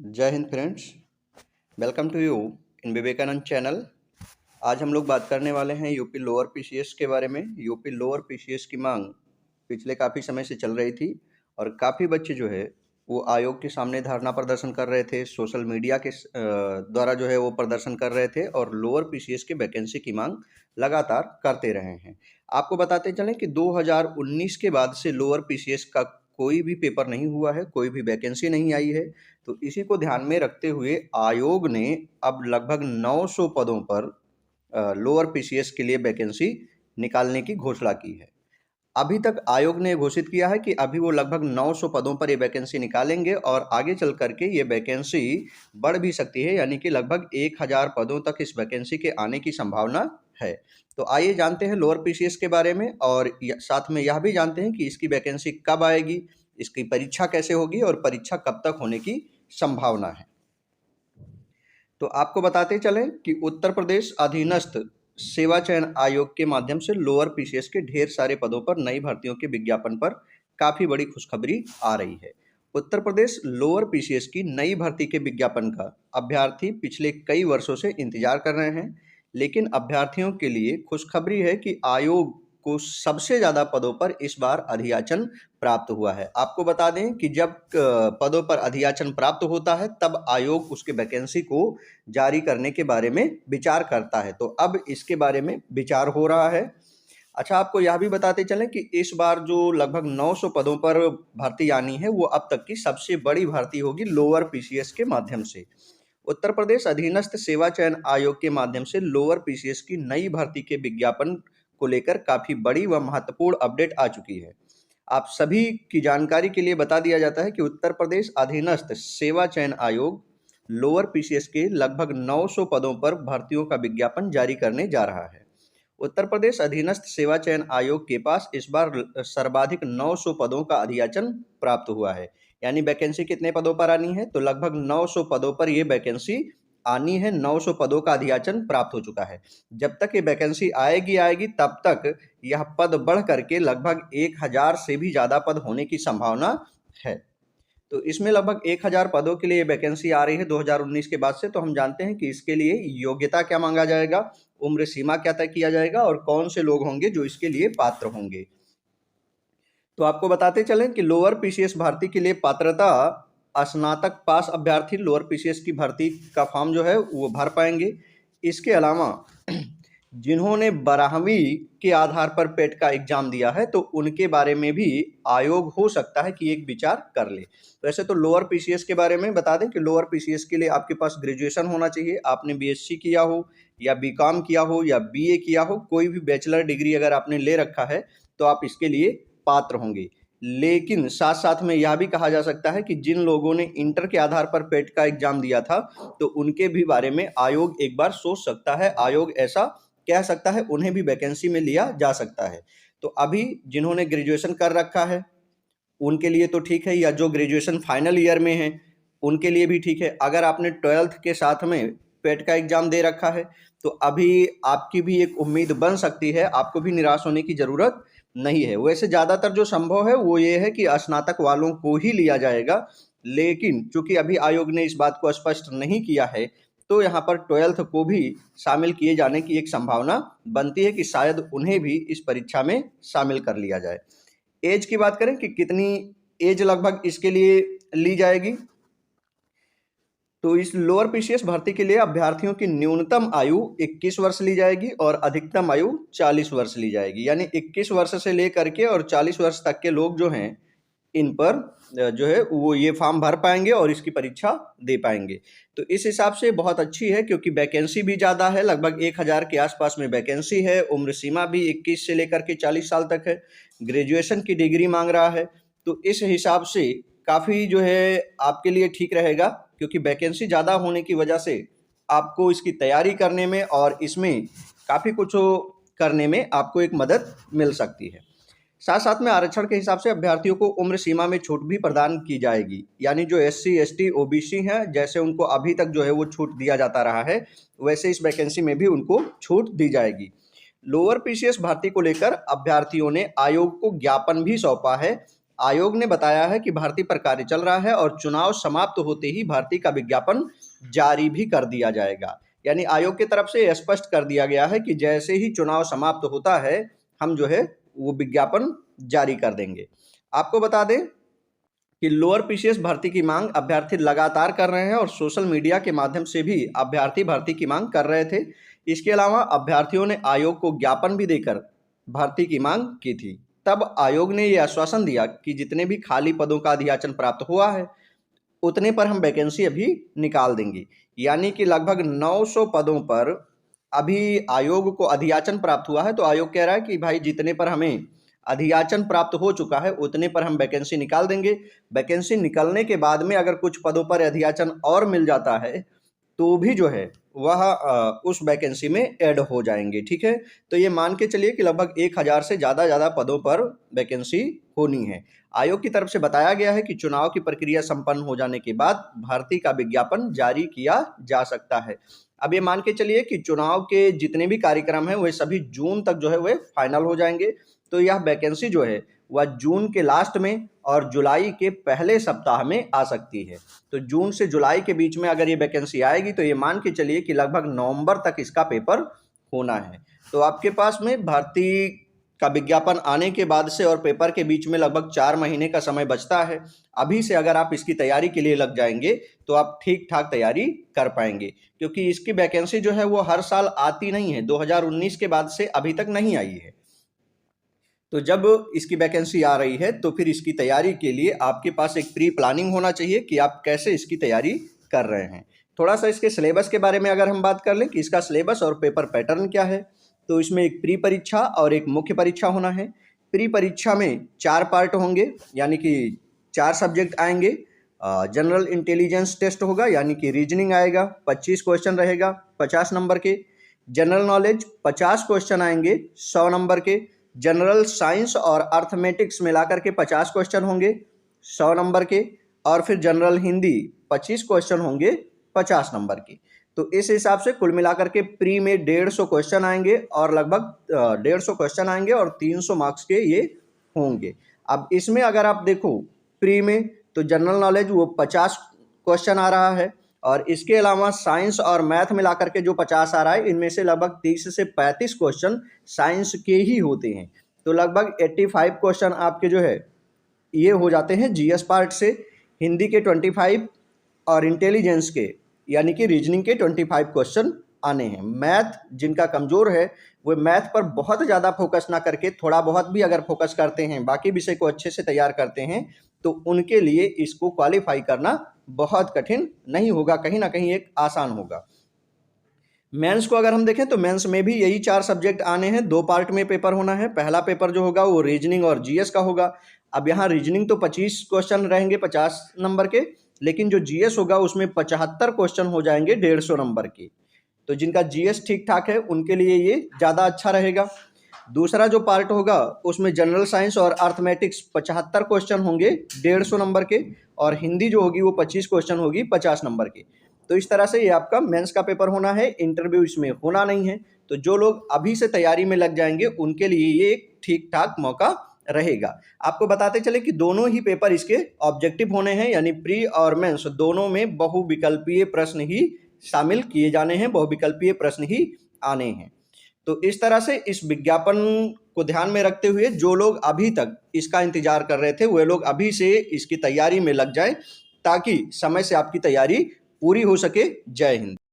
जय Hind friends. Welcome to you in Vivekananda channel. आज हम लोग बात करने वाले हैं यूपी लोअर पीसीएस के बारे में। यूपी लोअर पीसीएस की मांग पिछले काफ़ी समय से चल रही थी और काफ़ी बच्चे जो है वो आयोग के सामने धरना प्रदर्शन कर रहे थे, सोशल मीडिया के द्वारा जो है वो प्रदर्शन कर रहे थे और लोअर पीसीएस के वैकेंसी की मांग लगातार करते रहे हैं। आपको बताते चलें कि 2019 के बाद से लोअर पीसीएस का कोई भी पेपर नहीं हुआ है, कोई भी वैकेंसी नहीं आई है। तो इसी को ध्यान में रखते हुए आयोग ने अब लगभग 900 पदों पर लोअर पीसीएस के लिए वैकेंसी निकालने की घोषणा की है। अभी तक आयोग ने घोषित किया है कि अभी वो लगभग 900 पदों पर ये वैकेंसी निकालेंगे और आगे चल करके ये वैकेंसी बढ़ भी सकती है, यानी कि लगभग 1000 पदों तक इस वैकेंसी के आने की संभावना है। तो आइए जानते हैं लोअर पीसीएस के बारे में और साथ में यह भी जानते हैं कि इसकी वैकेंसी कब आएगी, इसकी परीक्षा कैसे होगी और परीक्षा कब तक होने की संभावना है। तो आपको बताते चलें कि उत्तर प्रदेश अधीनस्थ सेवा चयन आयोग के माध्यम से लोअर पीसीएस के ढेर सारे पदों पर नई भर्तियों के विज्ञापन पर काफ़ी बड़ी खुशखबरी आ रही है। उत्तर प्रदेश लोअर पीसीएस की नई भर्ती के विज्ञापन का अभ्यर्थी पिछले कई वर्षों से इंतजार कर रहे हैं, लेकिन अभ्यर्थियों के लिए खुशखबरी है कि आयोग को सबसे ज़्यादा पदों पर इस बार अधियाचन प्राप्त हुआ है। आपको बता दें कि जब पदों पर अधियाचन प्राप्त होता है तब आयोग उसके वैकेंसी को जारी करने के बारे में विचार करता है। तो अब इसके बारे में विचार हो रहा है। अच्छा, आपको यह भी बताते चलें कि इस बार जो लगभग 900 पदों पर भर्ती आनी है वो अब तक की सबसे बड़ी भर्ती होगी लोअर पीसीएस के माध्यम से। उत्तर प्रदेश अधीनस्थ सेवा चयन आयोग के माध्यम से लोअर पीसीएस की नई भर्ती के विज्ञापन को लेकर काफ़ी बड़ी व महत्वपूर्ण अपडेट आ चुकी है। आप सभी की जानकारी के लिए बता दिया जाता है कि उत्तर प्रदेश अधीनस्थ सेवा चयन आयोग लोअर पीसीएस के लगभग 900 पदों पर भर्तियों का विज्ञापन जारी करने जा रहा है। उत्तर प्रदेश अधीनस्थ सेवा चयन आयोग के पास इस बार सर्वाधिक 900 पदों का अधियाचन प्राप्त हुआ है। यानी वैकेंसी कितने पदों पर आनी है, तो लगभग 900 पदों पर ये वैकेंसी आनी है। 900 पदों का अधियाचन प्राप्त हो चुका है। जब तक ये वैकेंसी आएगी तब तक यह पद बढ़ करके लगभग 1000 से भी ज़्यादा पद होने की संभावना है। तो इसमें लगभग 1000 पदों के लिए वैकेंसी आ रही है 2019 के बाद से। तो हम जानते हैं कि इसके लिए योग्यता क्या मांगा जाएगा, उम्र सीमा क्या तय किया जाएगा और कौन से लोग होंगे जो इसके लिए पात्र होंगे। तो आपको बताते चलें कि लोअर पीसीएस भर्ती के लिए पात्रता स्नातक पास अभ्यर्थी लोअर पीसीएस की भर्ती का फॉर्म जो है वो भर पाएंगे। इसके अलावा जिन्होंने 12वीं के आधार पर पेट का एग्जाम दिया है तो उनके बारे में भी आयोग हो सकता है कि एक विचार कर ले। वैसे तो लोअर पीसीएस के बारे में बता दें कि लोअर पीसीएस के लिए आपके पास ग्रेजुएशन होना चाहिए। आपने बीएससी किया हो या बीकॉम किया हो या बीए किया हो, कोई भी बैचलर डिग्री अगर आपने ले रखा है तो आप इसके लिए पात्र होंगे। लेकिन साथ साथ में यह भी कहा जा सकता है कि जिन लोगों ने इंटर के आधार पर पेट का एग्जाम दिया था तो उनके भी बारे में आयोग एक बार सोच सकता है। आयोग ऐसा कह सकता है, उन्हें भी वैकेंसी में लिया जा सकता है। तो अभी जिन्होंने ग्रेजुएशन कर रखा है उनके लिए तो ठीक है, या जो ग्रेजुएशन फाइनल ईयर में है उनके लिए भी ठीक है। अगर आपने 12th के साथ में पेट का एग्जाम दे रखा है तो अभी आपकी भी एक उम्मीद बन सकती है, आपको भी निराश होने की ज़रूरत नहीं है। वैसे ज़्यादातर जो संभव है वो ये है कि स्नातक वालों को ही लिया जाएगा, लेकिन चूंकि अभी आयोग ने इस बात को स्पष्ट नहीं किया है तो यहाँ पर 12th को भी शामिल किए जाने की एक संभावना बनती है कि शायद उन्हें भी इस परीक्षा में शामिल कर लिया जाए। एज की बात करें कि कितनी एज लगभग इसके लिए ली जाएगी, तो इस लोअर पीसीएस भर्ती के लिए अभ्यर्थियों की न्यूनतम आयु 21 वर्ष ली जाएगी और अधिकतम आयु 40 वर्ष ली जाएगी। यानी 21 वर्ष से लेकर के और 40 वर्ष तक के लोग जो हैं इन पर जो है वो ये फॉर्म भर पाएंगे और इसकी परीक्षा दे पाएंगे। तो इस हिसाब से बहुत अच्छी है क्योंकि वैकेंसी भी ज़्यादा है, लगभग 1000 के आसपास में वैकेंसी है। उम्र सीमा भी 21 से लेकर के 40 साल तक है। ग्रेजुएशन की डिग्री मांग रहा है। तो इस हिसाब से काफ़ी जो है आपके लिए ठीक रहेगा क्योंकि वैकेंसी ज़्यादा होने की वजह से आपको इसकी तैयारी करने में और इसमें काफ़ी कुछ करने में आपको एक मदद मिल सकती है। साथ साथ में आरक्षण के हिसाब से अभ्यर्थियों को उम्र सीमा में छूट भी प्रदान की जाएगी। यानी जो एससी एसटी ओबीसी हैं, जैसे उनको अभी तक जो है वो छूट दिया जाता रहा है, वैसे इस वैकेंसी में भी उनको छूट दी जाएगी। लोअर पीसीएस भर्ती को लेकर अभ्यर्थियों ने आयोग को ज्ञापन भी सौंपा है। आयोग ने बताया है कि भर्ती पर कार्य चल रहा है और चुनाव समाप्त होते ही भर्ती का विज्ञापन जारी भी कर दिया जाएगा। यानी आयोग की तरफ से स्पष्ट कर दिया गया है कि जैसे ही चुनाव समाप्त होता है हम जो है वो विज्ञापन जारी कर देंगे। आपको बता दें कि लोअर पीसीएस भर्ती की मांग अभ्यर्थी लगातार कर रहे हैं और सोशल मीडिया के माध्यम से भी अभ्यर्थी भर्ती की मांग कर रहे थे। इसके अलावा अभ्यर्थियों ने आयोग को ज्ञापन भी देकर भर्ती की मांग की थी। तब आयोग ने यह आश्वासन दिया कि जितने भी खाली पदों का अधियाचन प्राप्त हुआ है उतने पर हम वैकेंसी अभी निकाल देंगे। यानी कि लगभग 900 पदों पर अभी आयोग को अधियाचन प्राप्त हुआ है, तो आयोग कह रहा है कि भाई जितने पर हमें अधियाचन प्राप्त हो चुका है उतने पर हम वैकेंसी निकाल देंगे। वैकेंसी निकलने के बाद में अगर कुछ पदों पर अधियाचन और मिल जाता है तो भी जो है वह उस वैकेंसी में ऐड हो जाएंगे। ठीक है, तो ये मान के चलिए कि लगभग 1000 से ज़्यादा पदों पर वैकेंसी होनी है। आयोग की तरफ से बताया गया है कि चुनाव की प्रक्रिया संपन्न हो जाने के बाद भर्ती का विज्ञापन जारी किया जा सकता है। अब ये मान के चलिए कि चुनाव के जितने भी कार्यक्रम हैं वे सभी जून तक जो है वे फाइनल हो जाएंगे। तो यह वैकेंसी जो है वह जून के लास्ट में और जुलाई के पहले सप्ताह में आ सकती है। तो जून से जुलाई के बीच में अगर ये वैकेंसी आएगी तो ये मान के चलिए कि लगभग नवंबर तक इसका पेपर होना है। तो आपके पास में भर्ती का विज्ञापन आने के बाद से और पेपर के बीच में लगभग 4 महीने का समय बचता है। अभी से अगर आप इसकी तैयारी के लिए लग जाएंगे तो आप ठीक ठाक तैयारी कर पाएंगे, क्योंकि इसकी वैकेंसी जो है वो हर साल आती नहीं है। 2019 के बाद से अभी तक नहीं आई है। तो जब इसकी वैकेंसी आ रही है तो फिर इसकी तैयारी के लिए आपके पास एक प्री प्लानिंग होना चाहिए कि आप कैसे इसकी तैयारी कर रहे हैं। थोड़ा सा इसके सिलेबस के बारे में अगर हम बात कर लें कि इसका सिलेबस और पेपर पैटर्न क्या है, तो इसमें एक प्री परीक्षा और एक मुख्य परीक्षा होना है। प्री परीक्षा में 4 पार्ट होंगे, यानी कि 4 सब्जेक्ट आएंगे। जनरल इंटेलिजेंस टेस्ट होगा, यानी कि रीजनिंग आएगा, 25 क्वेश्चन रहेगा 50 नंबर के। जनरल नॉलेज 50 क्वेश्चन आएंगे 100 नंबर के। जनरल साइंस और अर्थमेटिक्स मिलाकर के 50 क्वेश्चन होंगे 100 नंबर के। और फिर जनरल हिंदी 25 क्वेश्चन होंगे 50 नंबर के। तो इस हिसाब से कुल मिलाकर के प्री में 150 क्वेश्चन आएंगे और लगभग 150 क्वेश्चन आएंगे और 300 मार्क्स के ये होंगे। अब इसमें अगर आप देखो प्री में तो जनरल नॉलेज वो 50 क्वेश्चन आ रहा है और इसके अलावा साइंस और मैथ मिलाकर के जो 50 आ रहा है इनमें से लगभग 30 से 35 क्वेश्चन साइंस के ही होते हैं। तो लगभग 85 क्वेश्चन आपके जो है ये हो जाते हैं जीएस पार्ट से। हिंदी के 25 और इंटेलिजेंस के यानी कि रीजनिंग के 25 क्वेश्चन आने हैं। मैथ जिनका कमज़ोर है वो मैथ पर बहुत ज़्यादा फोकस ना करके थोड़ा बहुत भी अगर फोकस करते हैं, बाकी विषय को अच्छे से तैयार करते हैं, तो उनके लिए इसको क्वालिफाई करना बहुत कठिन नहीं होगा, कहीं ना कहीं एक आसान होगा। मेंस को अगर हम देखें तो मेंस में भी यही 4 सब्जेक्ट आने हैं। 2 पार्ट में पेपर होना है। पहला पेपर जो होगा वो रीजनिंग और जीएस का होगा। अब यहाँ रीजनिंग तो 25 क्वेश्चन रहेंगे 50 नंबर के, लेकिन जो जीएस होगा उसमें 75 क्वेश्चन हो जाएंगे 150 नंबर के। तो जिनका जीएस ठीक ठाक है उनके लिए ये ज़्यादा अच्छा रहेगा। दूसरा जो पार्ट होगा उसमें जनरल साइंस और अर्थमेटिक्स 75 क्वेश्चन होंगे 150 नंबर के और हिंदी जो होगी वो 25 क्वेश्चन होगी 50 नंबर के। तो इस तरह से ये आपका मेंस का पेपर होना है। इंटरव्यू इसमें होना नहीं है। तो जो लोग अभी से तैयारी में लग जाएंगे उनके लिए ये एक ठीक ठाक मौका रहेगा। आपको बताते चले कि दोनों ही पेपर इसके ऑब्जेक्टिव होने हैं, यानी प्री और मेंस दोनों में बहुविकल्पीय प्रश्न ही शामिल किए जाने हैं, बहुविकल्पीय प्रश्न ही आने हैं। तो इस तरह से इस विज्ञापन को ध्यान में रखते हुए जो लोग अभी तक इसका इंतजार कर रहे थे वे लोग अभी से इसकी तैयारी में लग जाएं ताकि समय से आपकी तैयारी पूरी हो सके। जय हिंद।